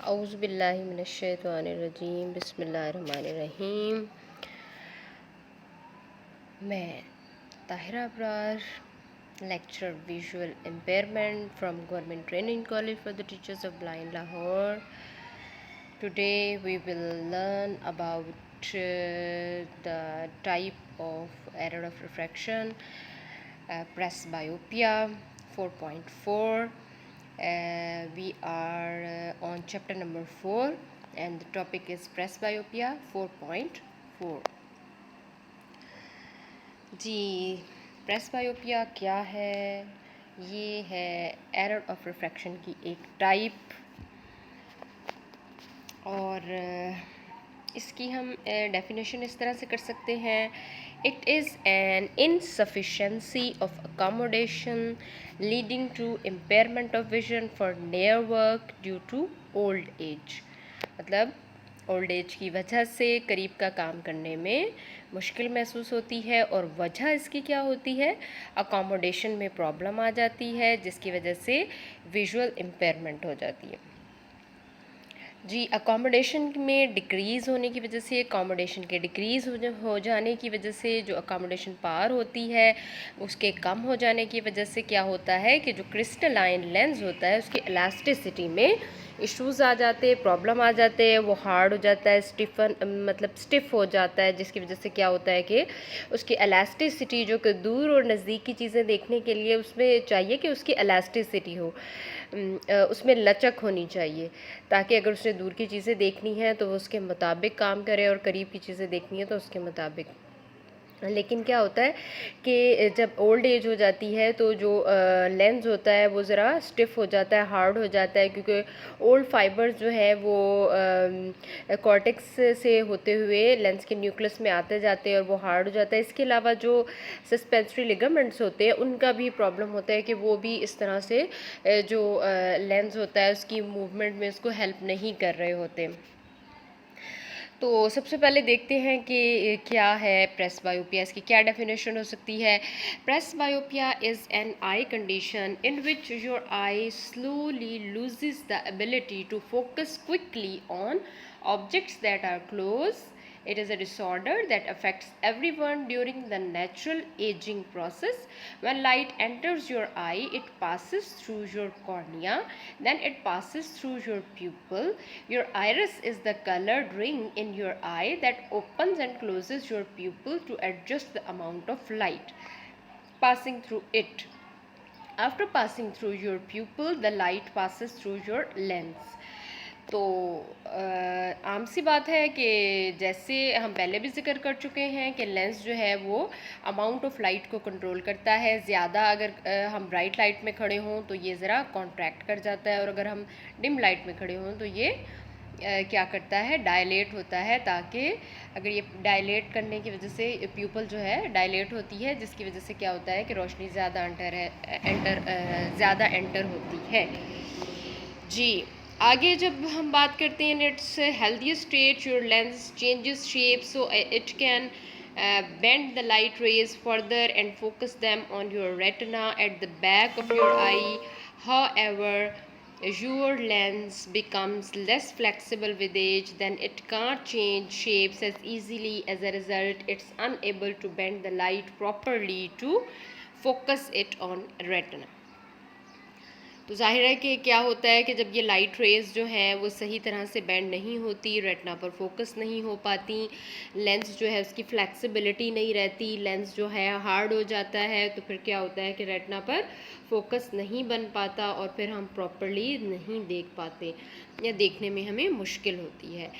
औज़ुबिल्लाहि मिनश्शैतानिर्रजीम बिस्मिल्लाहिर्रहमानिर्रहीम। मैं Tahira Abrar, lecturer visual impairment from government training college for the teachers of blind Lahore. Today we will learn about the type of error of refraction, presbyopia 4.4. We are on chapter number 4 and the topic is presbyopia 4.4. जी, presbyopia क्या है? ये है error of refraction की एक type और इसकी हम डेफिनेशन इस तरह से कर सकते हैं. It is an insufficiency of accommodation leading to impairment of vision for near work due to old age. मतलब ओल्ड एज की वजह से करीब का काम करने में मुश्किल महसूस होती है और वजह इसकी क्या होती है? अकोमोडेशन में प्रॉब्लम आ जाती है जिसकी वजह से विजुअल इम्पेयरमेंट हो जाती है. जी, अकोमोडेशन में डिक्रीज़ होने की वजह से, अकोमोडेशन के डिक्रीज़ हो जाने की वजह से जो अकोमोडेशन पावर होती है उसके कम हो जाने की वजह से क्या होता है कि जो क्रिस्टलाइन लेंस होता है उसकी इलास्टिसिटी में इश्यूज़ आ जाते हैं, प्रॉब्लम आ जाते हैं. वो हार्ड हो जाता है, स्टिफ़ हो जाता है जिसकी वजह से क्या होता है कि उसकी इलास्टिसिटी जो कि दूर और नज़दीक की चीज़ें देखने के लिए उसमें चाहिए कि उसकी इलास्टिसिटी हो, उसमें लचक होनी चाहिए ताकि अगर उसने दूर की चीज़ें देखनी है तो वो उसके मुताबिक काम करे और करीब की चीज़ें देखनी है तो उसके मुताबिक. लेकिन क्या होता है कि जब ओल्ड एज हो जाती है तो जो लेंस होता है वो ज़रा स्टिफ़ हो जाता है, हार्ड हो जाता है क्योंकि ओल्ड फाइबर्स जो है वो कॉर्टेक्स से होते हुए लेंस के न्यूक्लियस में आते जाते हैं और वो हार्ड हो जाता है. इसके अलावा जो सस्पेंसरी लिगामेंट्स होते हैं उनका भी प्रॉब्लम होता है कि वो भी इस तरह से जो लेंस होता है उसकी मूवमेंट में उसको हेल्प नहीं कर रहे होते. तो सबसे पहले देखते हैं कि क्या है प्रेसबायोपिया, इसकी क्या डेफिनेशन हो सकती है. Presbyopia is an eye condition in which your eye slowly loses the ability to focus quickly on objects that are close. It is a disorder that affects everyone during the natural aging process. When light enters your eye, it passes through your cornea, then it passes through your pupil. Your iris is the colored ring in your eye that opens and closes your pupil to adjust the amount of light passing through it. After passing through your pupil, the light passes through your lens. तो आम सी बात है कि जैसे हम पहले भी जिक्र कर चुके हैं कि लेंस जो है वो अमाउंट ऑफ लाइट को कंट्रोल करता है. ज़्यादा अगर हम ब्राइट लाइट में खड़े हों तो ये ज़रा कॉन्ट्रैक्ट कर जाता है और अगर हम डिम लाइट में खड़े हों तो ये क्या करता है, डायलेट होता है. ताकि अगर ये डायलेट करने की वजह से प्यूपल जो है डायलेट होती है जिसकी वजह से क्या होता है कि रोशनी ज़्यादा एंटर होती है. जी, आगे जब हम बात करते हैं it's healthiest state, your lens changes shape so it can bend the light rays further and focus them on your retina at the back of your eye. However, your lens becomes less flexible with age, then it can't change shapes as easily. As a result, it's unable to bend the light properly to focus it on retina. तो जाहिर है कि क्या होता है कि जब ये लाइट रेज़ जो हैं वो सही तरह से बेंड नहीं होती, रेटिना पर फोकस नहीं हो पाती, लेंस जो है उसकी फ्लेक्सिबिलिटी नहीं रहती, लेंस जो है हार्ड हो जाता है, तो फिर क्या होता है कि रेटिना पर फोकस नहीं बन पाता और फिर हम प्रॉपरली नहीं देख पाते या देखने में हमें मुश्किल होती है.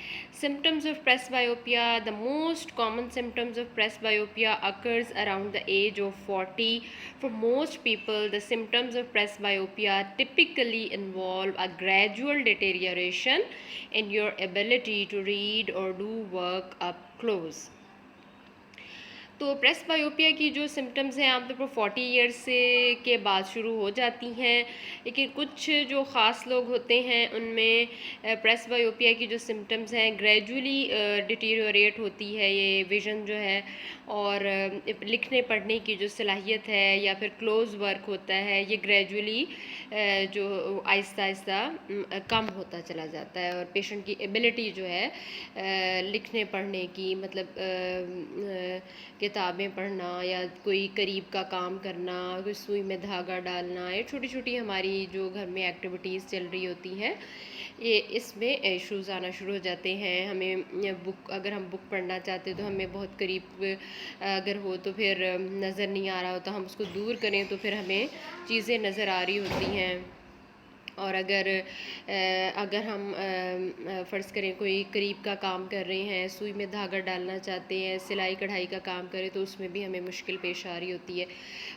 Symptoms of presbyopia. The most common symptoms of presbyopia occurs around the age of 40. For most people, the symptoms of presbyopia typically involve a gradual deterioration in your ability to read or do work up close. तो press बायोपिया की जो symptoms हैं आमतौर पर 40 years से के बाद शुरू हो जाती हैं, लेकिन कुछ जो ख़ास लोग होते हैं उनमें प्रेस बायोपिया की जो सिम्टम्स हैं ग्रेजुअली डिटीरियोरेट होती है ये विज़न जो है, और लिखने पढ़ने की जो सलाहियत है या फिर क्लोज़ वर्क होता है ये ग्रेजुअली जो आहिस्ता आहिस्ता कम होता चला जाता है, और पेशेंट की एबिलिटी जो है लिखने पढ़ने की, मतलब किताबें पढ़ना या कोई करीब का काम करना, कोई सुई में धागा डालना, ये छोटी छोटी हमारी जो घर में एक्टिविटीज़ चल रही होती हैं ये इसमें इश्यूज़ आना शुरू हो जाते हैं। हमें बुक, अगर हम बुक पढ़ना चाहते हैं तो हमें बहुत करीब अगर हो तो फिर नज़र नहीं आ रहा होता, हम उसको दूर करें तो फिर हमें चीज़ें नज़र आ रही होती हैं। और अगर हम फ़र्ज़ करें कोई करीब का काम कर रहे हैं, सुई में धागा डालना चाहते हैं, सिलाई कढ़ाई का काम करें तो उसमें भी हमें मुश्किल पेश आ रही होती है।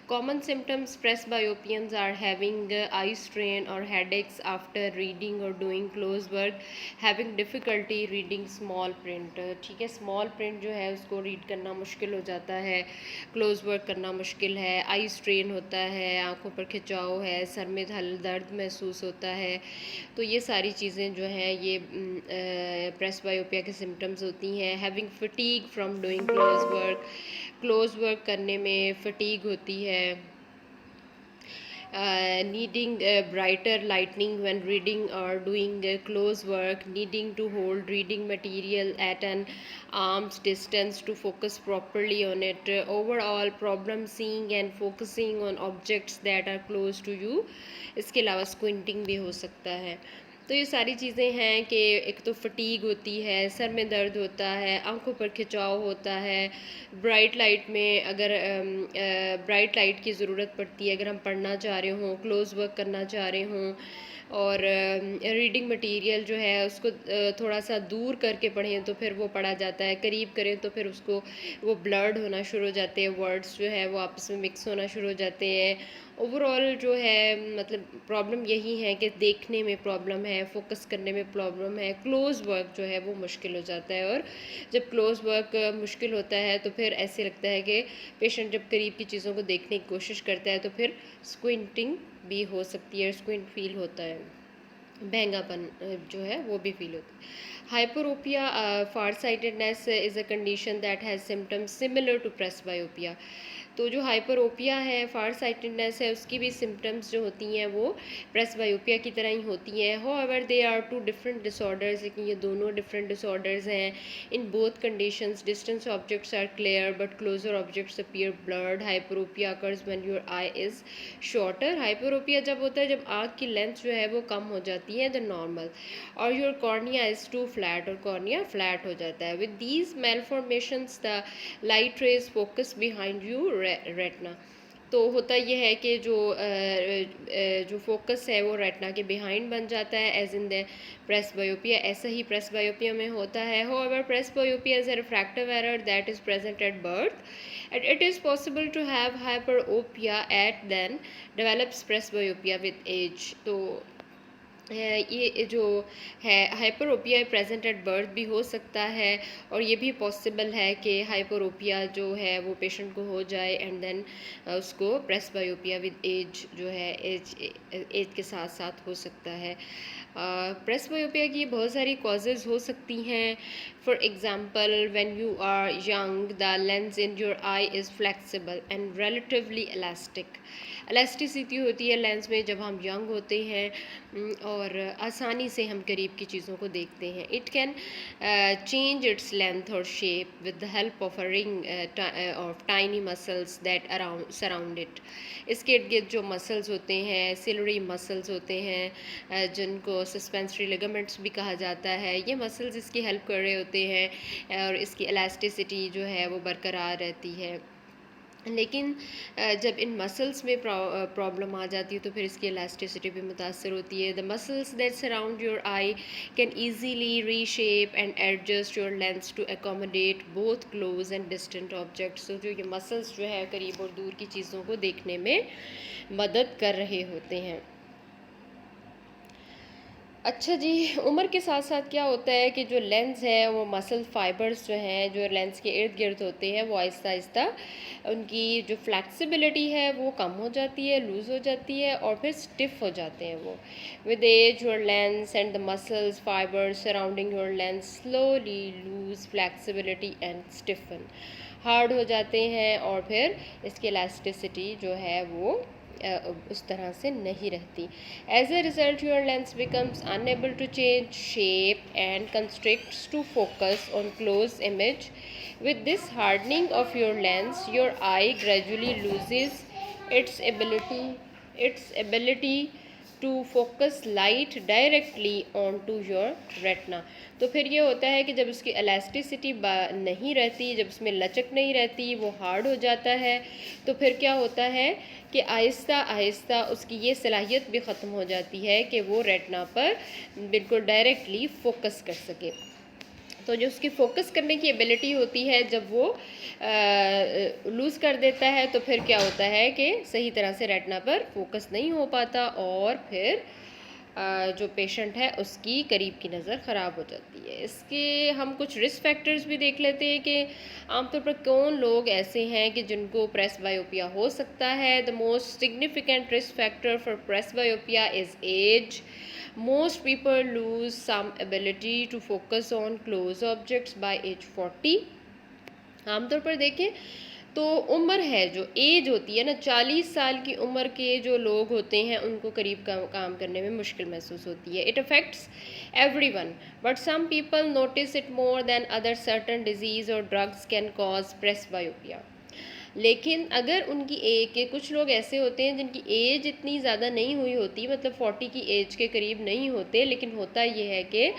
Common symptoms presbyopians are having eye strain और हेडेक्स आफ्टर रीडिंग और doing close work, having difficulty reading small print. ठीक है, स्मॉल प्रिंट जो है उसको रीड करना मुश्किल हो जाता है, क्लोज वर्क करना मुश्किल है, आई स्ट्रेन होता है, आँखों पर खिंचाव है, सर में दर्द महसूस होता है। तो ये सारी चीज़ें जो हैं ये प्रेस बायोपिया के सिम्टम्स होती हैं। Having fatigue from doing close work करने में फटीग होती है। Needing brighter lighting when reading or doing close work, needing to hold reading material at an arm's distance to focus properly on it, overall problem seeing and focusing on objects that are close to you। इसके अलावा स्क्विंटिंग भी हो सकता है। तो ये सारी चीज़ें हैं कि एक तो फटीग होती है, सर में दर्द होता है, आंखों पर खिंचाव होता है, ब्राइट लाइट में अगर ब्राइट लाइट की ज़रूरत पड़ती है अगर हम पढ़ना चाह रहे हों, क्लोज़ वर्क करना चाह रहे हों, और रीडिंग मटेरियल जो है उसको थोड़ा सा दूर करके पढ़ें तो फिर वो पढ़ा जाता है, करीब करें तो फिर उसको वो ब्लर्ड होना शुरू हो जाते हैं, वर्ड्स जो है वो आपस में मिक्स होना शुरू हो जाते हैं। ओवरऑल जो है मतलब प्रॉब्लम यही है कि देखने में प्रॉब्लम है, फोकस करने में प्रॉब्लम है, क्लोज़ वर्क जो है वो मुश्किल हो जाता है। और जब क्लोज़ वर्क मुश्किल होता है तो फिर ऐसे लगता है कि पेशेंट जब करीब की चीज़ों को देखने की कोशिश करता है तो फिर स्क्विंटिंग भी हो सकती है, स्क्विंट फील होता है, बहंगापन जो है वो भी फील होता है। Hyperopia far sightedness is a condition that has symptoms similar to presbyopia. तो जो हाइपरोपिया है, फार साइटेडनेस है, उसकी भी सिम्टम्स जो होती हैं वो प्रेस बायोपिया की तरह ही होती हैं। However they are two different disorders, लेकिन ये दोनों डिफरेंट डिसऑर्डर्स हैं। In both conditions distance objects are clear but closer objects appear blurred. Hyperopia occurs when your eye is shorter. Hyperopia जब होता है जब आँख की लेंथ जो है वो कम हो जाती है द नॉर्मल, और your cornea is too flat, और कॉर्निया फ्लैट हो जाता है। With these malformations the light rays focus behind you retina. तो होता यह है कि जो फोकस है वो रेटना के बिहाइंड बन जाता है, as in the presbyopia. ऐसा ही प्रेस बायोपिया में होता है। However presbyopia is a refractive error that is present at birth and it is possible to have hyperopia at then develops presbyopia with age। तो ये जो है hyperopia present at birth भी हो सकता है, और ये भी पॉसिबल है कि हाइपरोपिया जो है वो पेशेंट को हो जाए एंड देन उसको प्रेसबायोपिया विद एज जो है एज के साथ साथ हो सकता है। प्रेसबायोपिया की बहुत सारी कॉजेज़ हो सकती हैं। For example when you are young the lens in your eye is flexible and relatively elastic. Elasticity होती है लेंस में जब हम यंग होते हैं और आसानी से हम करीब की चीज़ों को देखते हैं। It can change its length और shape with the help of a ring of tiny muscles that around surround it. इसके इर्द गिर्द जो मसल्स होते हैं, सिलरी मसल्स होते हैं, जिनको सस्पेंसरी लिगामेंट्स भी कहा जाता है, ये मसल्स इसकी हेल्प कर रहे होते हैं और इसकी इलास्टिसिटी जो है वो बरकरार रहती है। लेकिन जब इन मसल्स में प्रॉब्लम आ जाती है तो फिर इसकी इलास्टिसिटी भी मुतासर होती है। The muscles that surround your eye can easily reshape and adjust your lens to accommodate both close and distant objects. तो जो ये मसल्स जो है करीब और दूर की चीज़ों को देखने में मदद कर रहे होते हैं। अच्छा जी, उम्र के साथ साथ क्या होता है कि जो लेंस है वो मसल फाइबर्स जो हैं जो लेंस के इर्द गिर्द होते हैं वो आहिस्ता आहिस्ता उनकी जो फ्लैक्सिबिलिटी है वो कम हो जाती है, लूज़ हो जाती है और फिर स्टिफ हो जाते हैं वो। With age your lens and the muscles fibres surrounding your lens slowly lose flexibility and stiffen, hard हो जाते हैं और फिर इसकी इलास्टिसिटी जो है वो उस तरह से नहीं रहती। As a result your lens becomes unable to change shape and constricts to focus on close image. With this hardening of your lens, your eye gradually loses its ability its ability to focus light directly on to your retina. तो फिर ये होता है कि जब उसकी elasticity नहीं रहती, जब उसमें लचक नहीं रहती, वो हार्ड हो जाता है, तो फिर क्या होता है कि आहिस्ता आहिस्ता उसकी ये सलाहियत भी ख़त्म हो जाती है कि वो रेटना पर बिल्कुल डायरेक्टली फोकस कर सके। तो जो उसकी फ़ोकस करने की एबिलिटी होती है जब वो लूज़ कर देता है तो फिर क्या होता है कि सही तरह से रेटना पर फोकस नहीं हो पाता और फिर जो पेशेंट है उसकी करीब की नज़र ख़राब हो जाती है। इसके हम कुछ रिस्क फैक्टर्स भी देख लेते हैं कि आमतौर पर कौन लोग ऐसे हैं कि जिनको प्रेस बायोपिया हो सकता है। The most significant risk factor for presbyopia is age. Most people lose some ability to focus on close objects by age 40। आमतौर पर देखें तो उम्र है जो एज होती है ना, 40 साल की उम्र के जो लोग होते हैं उनको करीब काम करने में मुश्किल महसूस होती है। It affects everyone but some people notice it more than other. Certain disease or drugs can cause presbyopia। लेकिन अगर उनकी एज के कुछ लोग ऐसे होते हैं जिनकी एज इतनी ज़्यादा नहीं हुई होती, मतलब 40 की एज के करीब नहीं होते, लेकिन होता ये है कि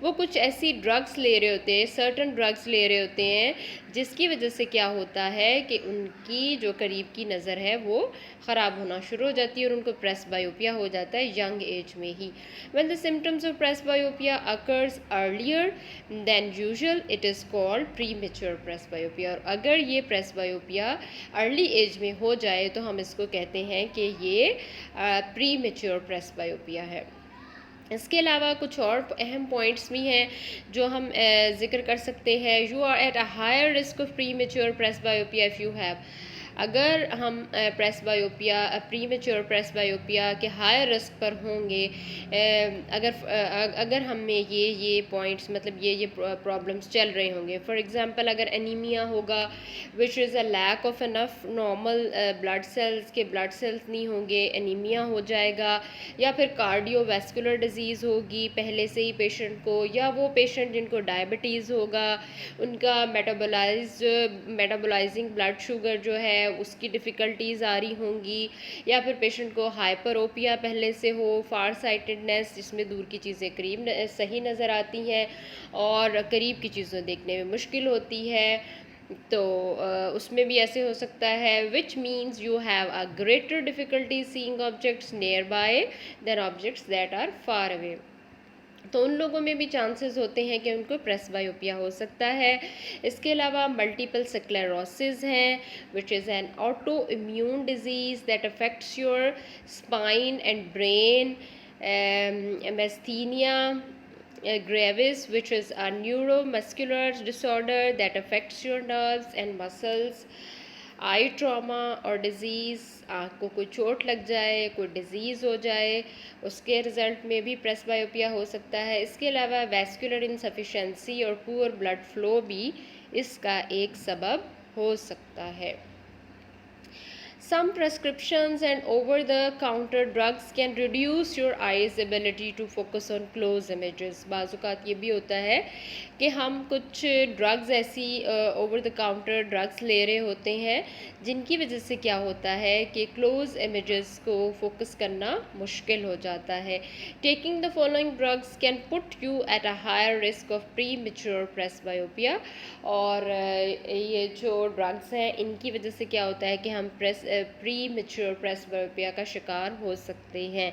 वो कुछ ऐसी ड्रग्स ले रहे होते हैं, सर्टन ड्रग्स ले रहे होते हैं जिसकी वजह से क्या होता है कि उनकी जो करीब की नज़र है वो ख़राब होना शुरू हो जाती है और उनको प्रेस बायोपिया हो जाता है यंग एज में ही। When the symptoms of presbyopia occurs earlier than usual it is called premature presbyopia. और अगर ये प्रेस बायोपिया अर्ली एज में हो जाए तो हम इसको कहते हैं कि ये प्री मेच्योर प्रेस बायोपिया है। इसके अलावा कुछ और अहम पॉइंट्स भी हैं जो हम जिक्र कर सकते हैं। You are at a higher risk of premature presbyopia if you have. अगर हम presbyopia premature presbyopia के हायर रिस्क पर होंगे, अगर हम में ये पॉइंट्स मतलब ये प्रॉब्लम्स चल रहे होंगे। फॉर एग्जांपल अगर एनीमिया होगा which is a lack of enough normal blood cells के ब्लड सेल्स नहीं होंगे, एनीमिया हो जाएगा। या फिर कार्डियोवैस्कुलर डिजीज़ होगी पहले से ही पेशेंट को, या वो पेशेंट जिनको डायबिटीज़ होगा उनका मेटाबोलाइजिंग ब्लड शुगर जो है उसकी डिफ़िकल्टीज़ आ रही होंगी। या फिर पेशेंट को हाइपरोपिया पहले से हो, फार साइटेडनेस जिसमें दूर की चीज़ें करीब सही नज़र आती हैं और करीब की चीज़ें देखने में मुश्किल होती है, तो उसमें भी ऐसे हो सकता है। Which means you have a greater difficulty seeing objects near by than objects that are far away. तो उन लोगों में भी चांसेस होते हैं कि उनको प्रेस बायोपिया हो सकता है। इसके अलावा मल्टीपल स्क्लेरोसिस है which is an autoimmune disease that affects your spine and brain. Myasthenia gravis which is a neuromuscular disorder that affects your nerves and muscles। I trauma और डिज़ीज़, आँख को कोई चोट लग जाए, कोई डिज़ीज़ हो जाए, उसके रिज़ल्ट में भी प्रेस बायोपिया हो सकता है। इसके अलावा वैस्कुलर इनसफिशेंसी और पुअर ब्लड फ्लो भी इसका एक सबब हो सकता है। Some prescriptions and over-the-counter drugs can reduce your eye's ability to focus on close images। बाज़ात ये भी होता है कि हम कुछ ड्रग्स ऐसी ओवर द काउंटर ड्रग्स ले रहे होते हैं जिनकी वजह से क्या होता है कि क्लोज इमेजेस को फोकस करना मुश्किल हो जाता है। Taking the following drugs can put you at a higher risk of premature presbyopia. और ये जो ड्रग्स हैं इनकी वजह से क्या होता है कि हम प्री मेच्योर प्रेस बायोपिया का शिकार हो सकते हैं।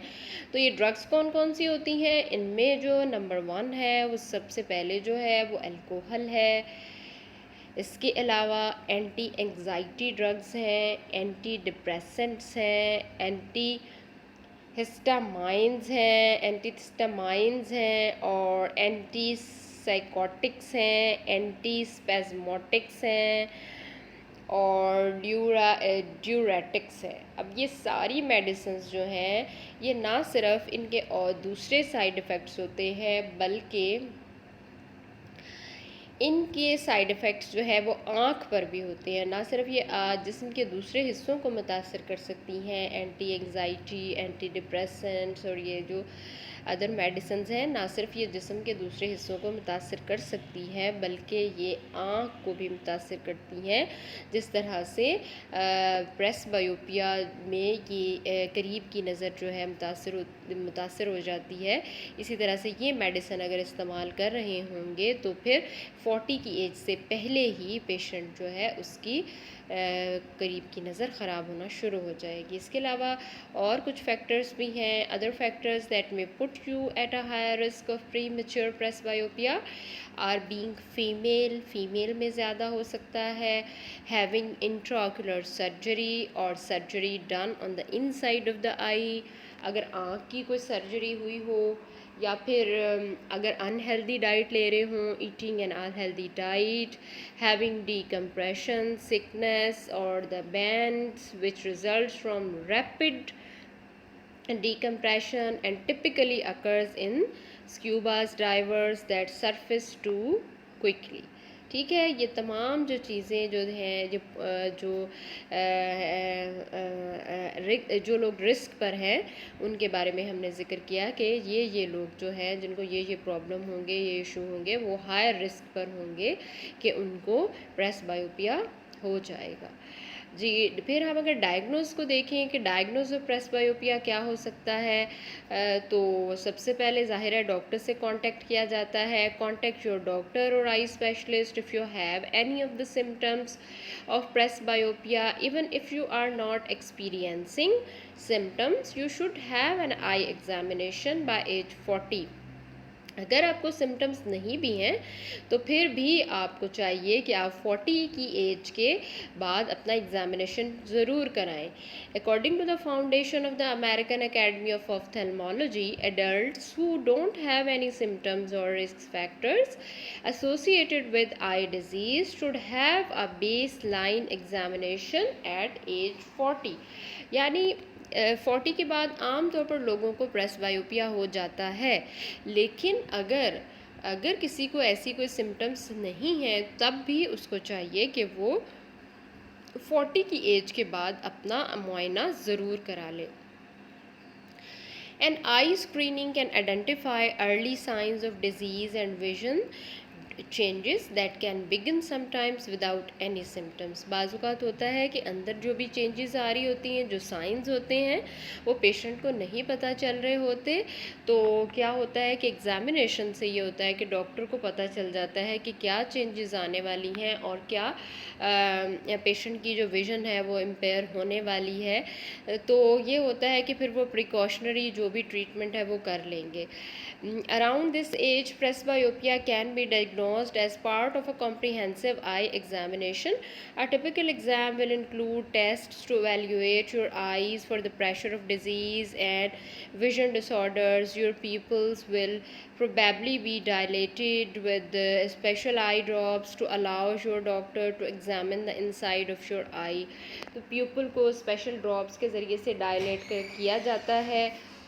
तो ये ड्रग्स कौन कौन सी होती हैं? इनमें जो नंबर 1 है वो सबसे पहले जो है वो अल्कोहल है। इसके अलावा एंटी एंग्जाइटी ड्रग्स हैं, एंटी डिप्रेसेंट्स हैं, एंटी हिस्टामाइंस हैं, एंटीहिस्टामाइंस हैं और एंटी साइकोटिक्स हैं, एंटी स्पेज़मोटिक्स हैं और ड्यूरेटिक्स है। अब ये सारी मेडिसिन्स जो हैं ये ना सिर्फ इनके और दूसरे साइड इफ़ेक्ट्स होते हैं बल्कि इनके साइड इफ़ेक्ट्स जो है वो आँख पर भी होते हैं। ना सिर्फ ये जिस्म के दूसरे हिस्सों को मुतासर कर सकती हैं, एंटी एंग्जाइटी, एंटी डिप्रेसेंट्स और ये जो अदर मेडिसिन्स हैं, ना सिर्फ ये जिस्म के दूसरे हिस्सों को मुतासर कर सकती हैं बल्कि ये आँख को भी मुतासर करती हैं। जिस तरह से प्रेसबायोपिया में ये करीब की नज़र जो है मुतासर हो जाती है, इसी तरह से ये मेडिसिन अगर इस्तेमाल कर रहे होंगे तो फिर 40 की एज से पहले ही पेशेंट जो है उसकी करीब की नज़र ख़राब होना शुरू हो जाएगी। इसके अलावा और कुछ फैक्टर्स भी हैं, other factors that may put you at a higher risk of premature presbyopia are being female में ज़्यादा हो सकता है, हैविंग इंट्राओक्यूलर सर्जरी और surgery done on the inside of the eye, अगर आँख की कोई सर्जरी हुई हो या फिर अगर अनहेल्दी डाइट ले रहे हों, eating N unhealthy diet, having decompression sickness or the bands which results from rapid decompression and typically occurs in scuba divers that surface too quickly। ठीक है, ये तमाम जो चीज़ें जो हैं जो लोग रिस्क पर हैं उनके बारे में हमने ज़िक्र किया कि ये लोग जो हैं जिनको ये प्रॉब्लम होंगे, ये इशू होंगे, वो हाई रिस्क पर होंगे कि उनको प्रेसबायोपिया हो जाएगा। जी, फिर हम अगर डायग्नोज को देखें कि डायग्नोज ऑफ प्रेसबायोपिया क्या हो सकता है, तो सबसे पहले ज़ाहिर है डॉक्टर से कांटेक्ट किया जाता है। कांटेक्ट योर डॉक्टर और eye specialist if you have any of the symptoms of presbyopia. Even if you are not experiencing symptoms you should have an eye examination by age 40। अगर आपको symptoms नहीं भी हैं तो फिर भी आपको चाहिए कि आप 40 की एज के बाद अपना एग्जामिनेशन ज़रूर कराएं। According to the foundation of the American academy of ophthalmology, adults who don't have any symptoms और risk factors associated with eye disease should have a baseline examination at age 40। यानी 40 के बाद आम तौर पर लोगों को प्रेसबायोपिया हो जाता है, लेकिन अगर किसी को ऐसी कोई सिम्टम्स नहीं है तब भी उसको चाहिए कि वो 40 की एज के बाद अपना मुआयना ज़रूर करा ले। An eye screening can identify early signs of disease and vision changes that can begin sometimes without any symptoms। बाज़ होता है कि अंदर जो भी चेंजेस आ रही होती हैं, जो साइंस होते हैं वो पेशेंट को नहीं पता चल रहे होते, तो क्या होता है कि एग्ज़ामिनेशन से ये होता है कि डॉक्टर को पता चल जाता है कि क्या चेंजेस आने वाली हैं और क्या पेशेंट की जो विज़न है वो इम्पेयर होने वाली है। तो ये होता है कि फिर वो प्रिकॉशनरी जो भी ट्रीटमेंट है वो कर लेंगे। Around this age, presbyopia can be diagnosed as part of a comprehensive eye examination. A typical exam will include tests to evaluate your eyes for the pressure of disease and vision disorders. Your pupils will probably be dilated with special eye drops to allow your doctor to examine the inside of your eye। तो pupil को special drops के ज़रिए से dilate किया जाता है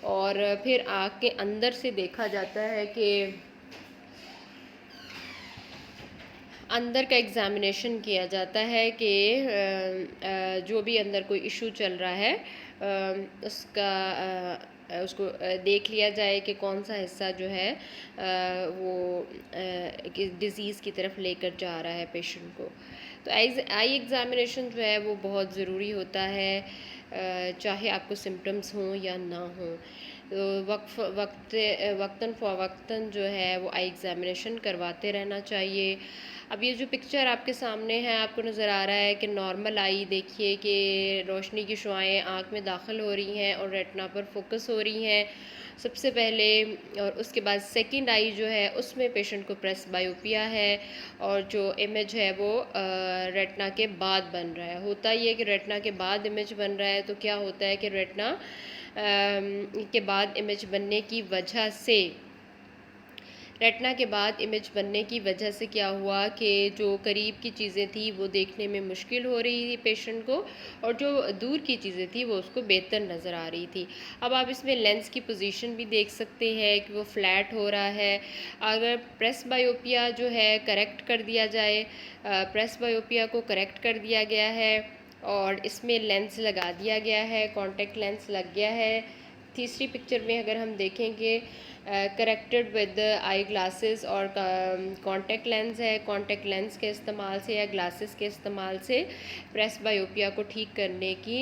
और फिर आँख के अंदर से देखा जाता है कि अंदर का एग्ज़ामिनेशन किया जाता है कि जो भी अंदर कोई इशू चल रहा है उसको देख लिया जाए कि कौन सा हिस्सा जो है वो डिज़ीज़ की तरफ लेकर जा रहा है पेशेंट को। तो आई एग्ज़ामिनेशन जो है वो बहुत ज़रूरी होता है, चाहे आपको सिम्टम्स हों या ना हों। तो वक्तन फ़वक्तन जो है वो आई एग्ज़ामिनेशन करवाते रहना चाहिए। अब ये जो पिक्चर आपके सामने है आपको नज़र आ रहा है कि नॉर्मल आई देखिए कि रोशनी की शुआएं आँख में दाखिल हो रही हैं और रेटिना पर फोकस हो रही हैं सबसे पहले, और उसके बाद सेकंड आई जो है उसमें पेशेंट को प्रेसबायोपिया है और जो इमेज है वो रेटिना के बाद बन रहा है। होता ये है कि रेटिना के बाद इमेज बन रहा है तो क्या होता है कि रेटिना के बाद इमेज बनने की वजह से रेटिना के बाद इमेज बनने की वजह से क्या हुआ कि जो करीब की चीज़ें थी वो देखने में मुश्किल हो रही थी पेशेंट को, और जो दूर की चीज़ें थी वो उसको बेहतर नज़र आ रही थी। अब आप इसमें लेंस की पोजीशन भी देख सकते हैं कि वो फ्लैट हो रहा है। अगर प्रेस बायोपिया जो है करेक्ट कर दिया जाए, प्रेस बायोपिया को करेक्ट कर दिया गया है और इसमें लेंस लगा दिया गया है, कॉन्टेक्ट लेंस लग गया है। तीसरी पिक्चर में अगर हम देखेंगे करेक्टेड विद आई ग्लासेस और कॉन्टेक्ट लेंस है, कॉन्टेक्ट लेंस के इस्तेमाल से या ग्लासेस के इस्तेमाल से प्रेस बायोपिया को ठीक करने की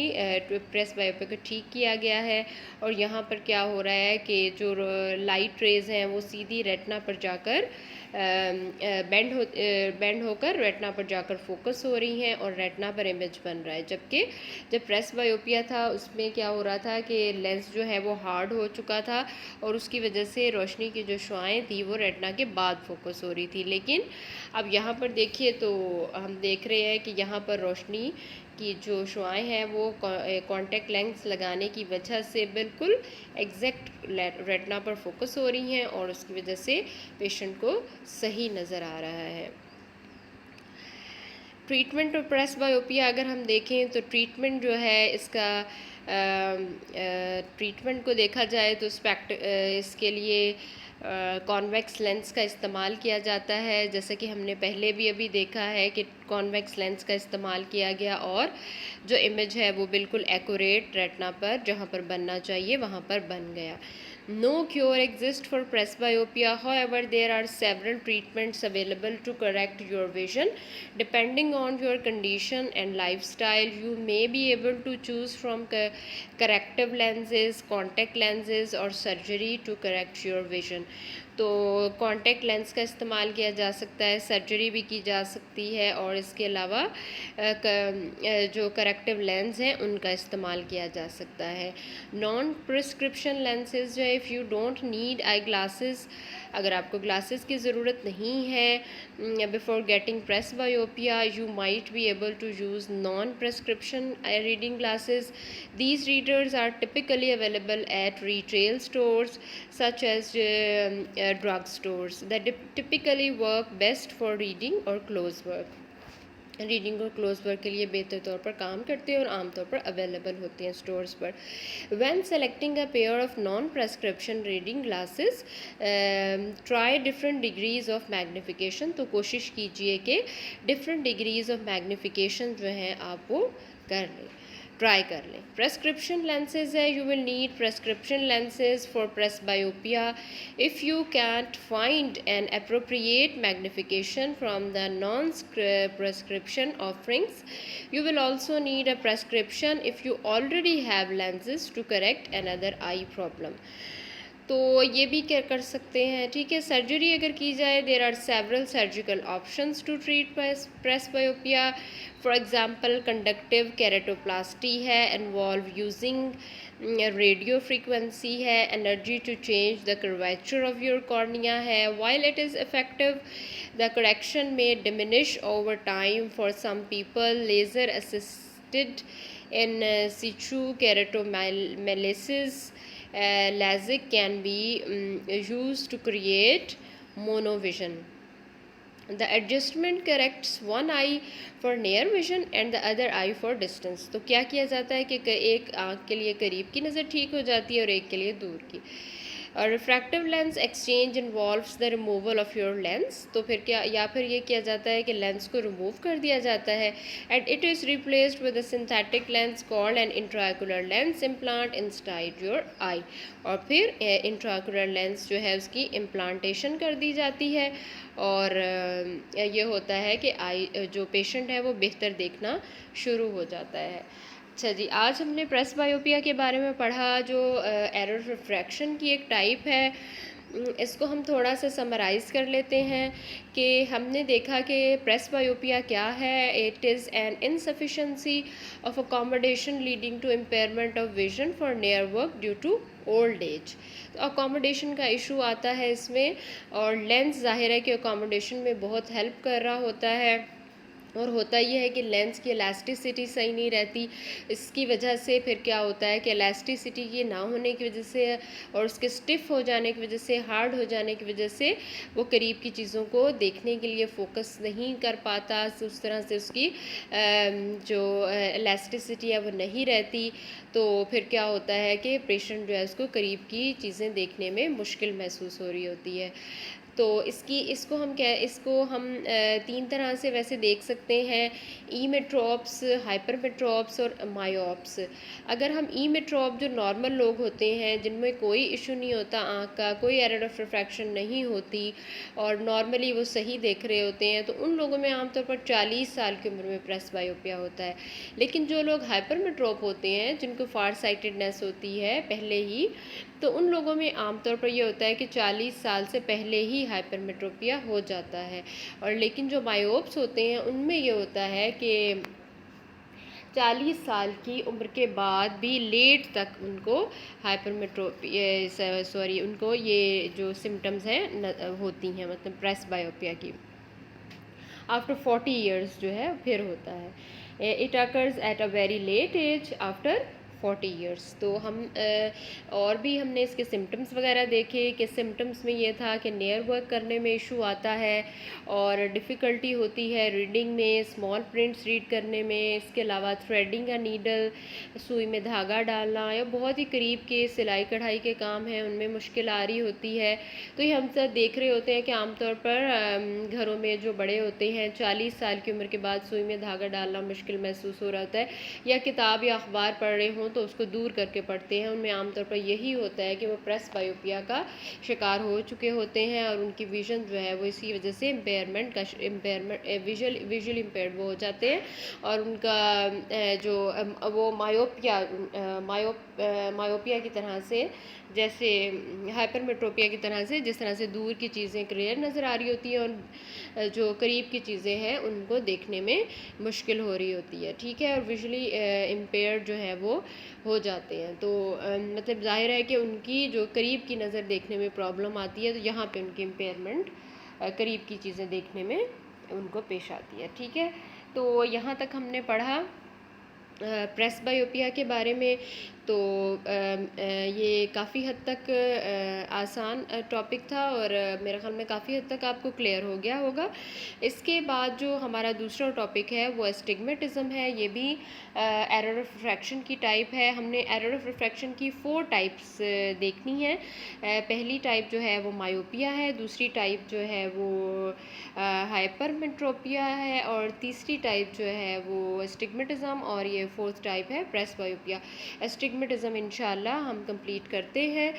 प्रेस बायोपिया को ठीक किया गया है। और यहाँ पर क्या हो रहा है कि जो लाइट रेज हैं वो सीधी रेटिना पर जाकर बेंड होकर रेटिना पर जाकर फोकस हो रही हैं और रेटिना पर इमेज बन रहा है। जबकि जब प्रेस बायोपिया था उसमें क्या हो रहा था कि लेंस जो है वो हार्ड हो चुका था और उसकी वजह से रोशनी की जो शुआएं थी वो रेटिना के बाद फोकस हो रही थी। लेकिन अब यहाँ पर देखिए तो हम देख रहे हैं कि यहाँ पर रोशनी की जो शुआएं हैं वो कॉन्टेक्ट लेंस लगाने की वजह से बिल्कुल एग्जैक्ट रेटिना पर फोकस हो रही हैं और उसकी वजह से पेशेंट को सही नज़र आ रहा है। ट्रीटमेंट और प्रेस बायोपिया अगर हम देखें तो ट्रीटमेंट जो है इसका ट्रीटमेंट को देखा जाए तो इसके लिए कॉन्वेक्स लेंस का इस्तेमाल किया जाता है। जैसे कि हमने पहले भी अभी देखा है कि कॉन्वेक्स लेंस का इस्तेमाल किया गया और जो इमेज है वो बिल्कुल एक्यूरेट रेटिना पर जहाँ पर बनना चाहिए वहाँ पर बन गया। No cure exists for presbyopia. However, there are several treatments available to correct your vision. Depending on your condition and lifestyle, you may be able to choose from corrective lenses, contact lenses, or surgery to correct your vision. तो contact lens का इस्तेमाल किया जा सकता है, surgery भी की जा सकती है और इसके अलावा जो करेक्टिव लेंस हैं उनका इस्तेमाल किया जा सकता है। नॉन प्रिस्क्रिप्शन लेंसेज जो है, if you don't need eye glasses, अगर आपको ग्लासेस की ज़रूरत नहीं है before getting presbyopia, you might be able to use non prescription reading glasses. These readers are typically available at retail stores such as drug stores that typically work best for reading or close work. Reading और close work के लिए बेहतर तौर पर काम करते हैं और आमतौर पर अवेलेबल होते हैं स्टोर्स पर। When selecting a pair of non prescription reading glasses, try different degrees of magnification, तो कोशिश कीजिए कि डिफरेंट डिग्रीज ऑफ मैग्नीफिकेशन जो हैं आप वो कर लें, ट्राई कर लें। प्रेस्क्रिप्शन लेंसेज है, you will need prescription lenses for presbyopia if you can't find an appropriate magnification from the non prescription offerings. You will also need a prescription if you already have lenses to correct another eye problem. तो ये भी क्या कर सकते हैं, ठीक है। Surgery अगर की जाए, there are several surgical options to treat presbyopia. For example conductive keratoplasty है, इन्वॉल्व यूजिंग रेडियो फ्रीक्वेंसी है, energy to change the curvature of your cornea है। While it is effective, the correction may diminish over time for some people. Laser assisted in situ keratomelis's LASIK can be used to create monovision. The adjustment corrects one eye for near vision and the other eye for distance. तो क्या किया जाता है कि एक आँख के लिए करीब की नज़र ठीक हो जाती है और एक के लिए दूर की। और refractive lens exchange involves the removal of your lens, तो फिर क्या, या फिर ये किया जाता है कि लेंस को रिमूव कर दिया जाता है and it is replaced with a synthetic lens called an intraocular lens implant inside your eye. और फिर इंट्राक्यूलर लेंस जो है उसकी इम्प्लांटेशन कर दी जाती है और ये होता है कि आई जो पेशेंट है वो बेहतर देखना शुरू हो जाता है। अच्छा जी, आज हमने प्रेस बायोपिया के बारे में पढ़ा जो एरर रिफ्रैक्शन की एक टाइप है। इसको हम थोड़ा सा समराइज़ कर लेते हैं कि हमने देखा कि प्रेस बायोपिया क्या है। It is an insufficiency of accommodation leading to impairment of vision for near work due to old age. तो अकोमोडेशन का इशू आता है इसमें और लेंस ज़ाहिर है कि अकोमोडेशन में बहुत हेल्प कर रहा होता है। और होता ये है कि लेंस की इलास्टिसिटी सही नहीं रहती। इसकी वजह से फिर क्या होता है कि इलास्टिसिटी की ना होने की वजह से और उसके स्टिफ हो जाने की वजह से, हार्ड हो जाने की वजह से वो करीब की चीज़ों को देखने के लिए फोकस नहीं कर पाता, उस तरह से उसकी जो इलास्टिसिटी है वो नहीं रहती। तो फिर क्या होता है कि पेशेंट जो है उसको करीब की चीज़ें देखने में मुश्किल महसूस हो रही होती है। तो इसको हम तीन तरह से वैसे देख सकते हैं, ईमेट्रोप्स, हाइपरमेट्रोप्स और मायोप्स। अगर हम ईमेट्रोप जो नॉर्मल लोग होते हैं जिनमें कोई इशू नहीं होता आँख का, कोई एरर ऑफ रिफ्रैक्शन नहीं होती और नॉर्मली वो सही देख रहे होते हैं, तो उन लोगों में आमतौर पर 40 साल की उम्र में प्रेस बायोपिया होता है। लेकिन जो लोग हाइपरमेट्रोप होते हैं जिनको फार साइटेडनेस होती है पहले ही, तो उन लोगों में आमतौर पर ये होता है कि 40 साल से पहले ही हाइपरमेट्रोपिया हो जाता है। और लेकिन जो मायोप्स होते हैं उनमें ये होता है कि 40 साल की उम्र के बाद भी लेट तक उनको उनको ये जो सिम्टम्स हैं होती हैं, मतलब प्रेस बायोपिया की आफ्टर 40 ईयर्स जो है फिर होता है। It occurs at a very late age after 40 years. तो हम और भी हमने इसके सिम्टम्स वगैरह देखे कि सिम्टम्स में ये था कि नेयर वर्क करने में इशू आता है और डिफ़िकल्टी होती है रीडिंग में, स्मॉल प्रिंट्स रीड करने में। इसके अलावा थ्रेडिंग का नीडल, सुई में धागा डालना या बहुत ही करीब के सिलाई कढ़ाई के काम हैं उनमें मुश्किल आ रही होती है। तो ये हम सब देख रहे होते हैं कि आमतौर पर घरों में जो बड़े होते हैं 40 साल की उम्र के बाद सुई में धागा डालना मुश्किल महसूस हो रहा होता है, या किताब या अखबार पढ़ रहे हों तो उसको दूर करके पढ़ते हैं। उनमें आमतौर पर यही होता है कि वो प्रेस बायोपिया का शिकार हो चुके होते हैं और उनकी विजन जो है वो इसी वजह से इम्पेयरमेंट विजुअल इम्पेयर्ड वो हो जाते हैं और उनका जो वो मायोपिया की तरह से, जैसे हाइपरमेट्रोपिया की तरह से, जिस तरह से दूर की चीज़ें क्लियर नज़र आ रही होती हैं और जो करीब की चीज़ें हैं उनको देखने में मुश्किल हो रही होती है, ठीक है, और विजुअली इम्पेयर्ड जो है वो हो जाते हैं। तो मतलब जाहिर है कि उनकी जो करीब की नज़र देखने में प्रॉब्लम आती है, तो यहाँ पे उनकी इम्पेयरमेंट करीब की चीज़ें देखने में उनको पेश आती है, ठीक है। तो यहाँ तक हमने पढ़ा प्रेस बायोपिया के बारे में। तो ये काफ़ी हद तक आसान टॉपिक था और मेरे ख्याल में काफ़ी हद तक आपको क्लियर हो गया होगा। इसके बाद जो हमारा दूसरा टॉपिक है वो एस्टिग्मेटिज्म है। ये भी एरर ऑफ रिफ्रैक्शन की टाइप है। हमने एरर ऑफ रिफ्रैक्शन की 4 टाइप्स देखनी है। पहली टाइप जो है वो मायोपिया है, दूसरी टाइप जो है वो हाइपरमेट्रोपिया है और तीसरी टाइप जो है वो एस्टिग्मेटिज्म और ये फोर्थ टाइप है प्रेस बायोपिया। एस्टिग्मेटिज्म इंशाल्लाह हम कंप्लीट करते हैं।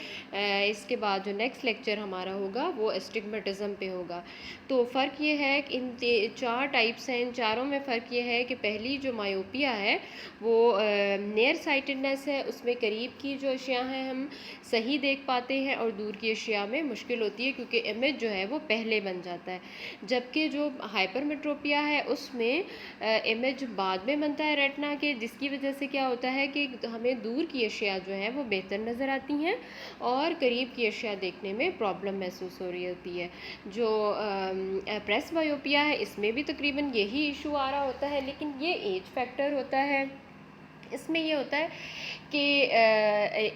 इसके बाद जो नेक्स्ट लेक्चर हमारा होगा वो एस्टिग्मेटिज्म पे होगा। तो फ़र्क ये है कि इन 4 टाइप्स हैं, इन चारों में फ़र्क ये है कि पहली जो मायोपिया है वो नियर साइटेडनेस है, उसमें करीब की जो अशिया हैं हम सही देख पाते हैं और दूर की अशिया में मुश्किल होती है क्योंकि इमेज जो है वो पहले बन जाता है। जबकि जो हाइपरमेट्रोपिया है उसमें इमेज बाद में बनता है रेटिना के, जिसकी वजह से क्या होता है कि हमें दूर की अशिया जो है वो बेहतर नज़र आती हैं और करीब की अशिया देखने में प्रॉब्लम महसूस हो रही होती है। जो प्रेस बायोपिया है इसमें भी तकरीबन यही इशू आ रहा होता है, लेकिन ये एज फैक्टर होता है। इसमें ये होता है कि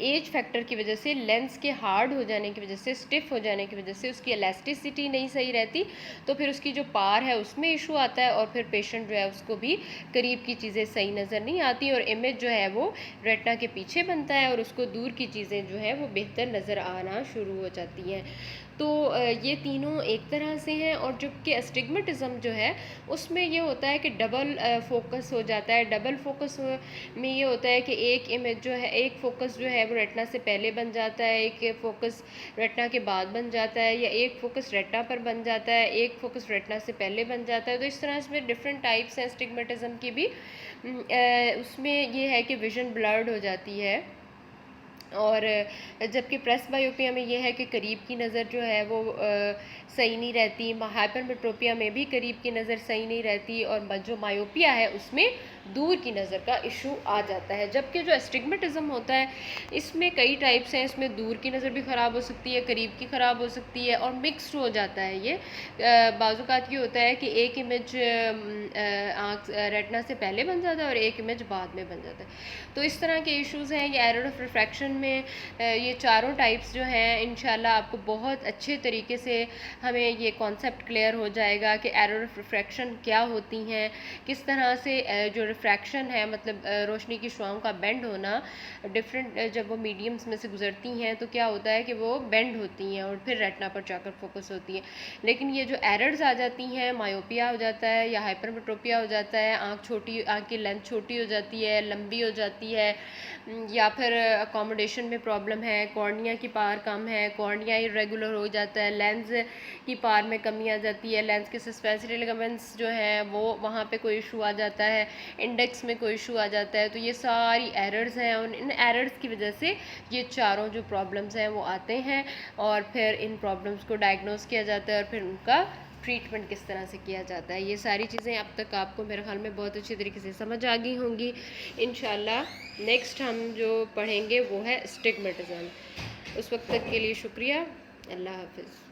एज फैक्टर की वजह से, लेंस के हार्ड हो जाने की वजह से, स्टिफ हो जाने की वजह से उसकी इलास्टिसिटी नहीं सही रहती, तो फिर उसकी जो पार है उसमें इशू आता है और फिर पेशेंट जो है उसको भी करीब की चीज़ें सही नज़र नहीं आती और इमेज जो है वो रेटिना के पीछे बनता है और उसको दूर की चीज़ें जो है वो बेहतर नज़र आना शुरू हो जाती हैं। तो ये तीनों एक तरह से हैं। और जबकि एस्टिग्मेटिज्म जो है उसमें ये होता है कि डबल फोकस हो जाता है। डबल फोकस में ये होता है कि एक इमेज जो है, एक फोकस जो है वो रेटिना से पहले बन जाता है, एक फोकस रेटिना के बाद बन जाता है, या एक फोकस रेटिना पर बन जाता है, एक फोकस रेटिना से पहले बन जाता है। तो इस तरह से डिफरेंट टाइप्स हैं एस्टिग्मेटिज्म की भी। उसमें ये है कि विजन ब्लर्ड हो जाती है और जबकि प्रेस बायोपिया में ये है कि करीब की नज़र जो है वो सही नहीं रहती। हाइपरमेट्रोपिया में भी करीब की नज़र सही नहीं रहती और जो मायोपिया है उसमें दूर की नज़र का इशू आ जाता है। जबकि जो एस्टिग्मेटिज़म होता है इसमें कई टाइप्स हैं, इसमें दूर की नज़र भी ख़राब हो सकती है, करीब की ख़राब हो सकती है और मिक्स्ड हो जाता है ये। बाज़-औक़ात ये होता है कि एक इमेज आँख रेटिना से पहले बन जाता है और एक इमेज बाद में बन जाता है। तो इस तरह के इश्यूज़ हैं। ये एरर ऑफ रिफ्रैक्शन में ये चारों टाइप्स जो हैं इंशाल्लाह आपको बहुत अच्छे तरीके से हमें ये कॉन्सेप्ट क्लियर हो जाएगा कि एरर ऑफ रिफ्रैक्शन क्या होती हैं, किस तरह से जो रिफ्रैक्शन है मतलब रोशनी की शुआओं का बेंड होना डिफरेंट जब वो मीडियम्स में से गुजरती हैं तो क्या होता है कि वो बेंड होती हैं और फिर रेटिना पर जाकर फोकस होती हैं। लेकिन ये जो एरर्स आ जाती हैं, मायोपिया हो जाता है या हाइपरमेट्रोपिया हो जाता है, आँख की लेंथ छोटी हो जाती है, लंबी हो जाती है, या फिर अकोमोडेशन में प्रॉब्लम है, कॉर्निया की पावर कम है, कॉर्निया इरेगुलर हो जाता है, लेंस की पावर में कमी आ जाती है, लेंस के सस्पेंसरी लिगामेंट्स जो हैं वो वहाँ पे कोई इशू आ जाता है, इंडेक्स में कोई इशू आ जाता है। तो ये सारी एरर्स हैं और इन एरर्स की वजह से ये चारों जो प्रॉब्लम्स हैं वो आते हैं और फिर इन प्रॉब्लम्स को डायग्नोस किया जाता है और फिर उनका ट्रीटमेंट किस तरह से किया जाता है। ये सारी चीज़ें अब तक आपको मेरे ख्याल में बहुत अच्छी तरीके से समझ आ गई होंगी। इंशाल्लाह नेक्स्ट हम जो पढ़ेंगे वो है स्टिग्मेटिज़म। उस वक्त तक के लिए शुक्रिया। अल्लाह हाफ़िज़।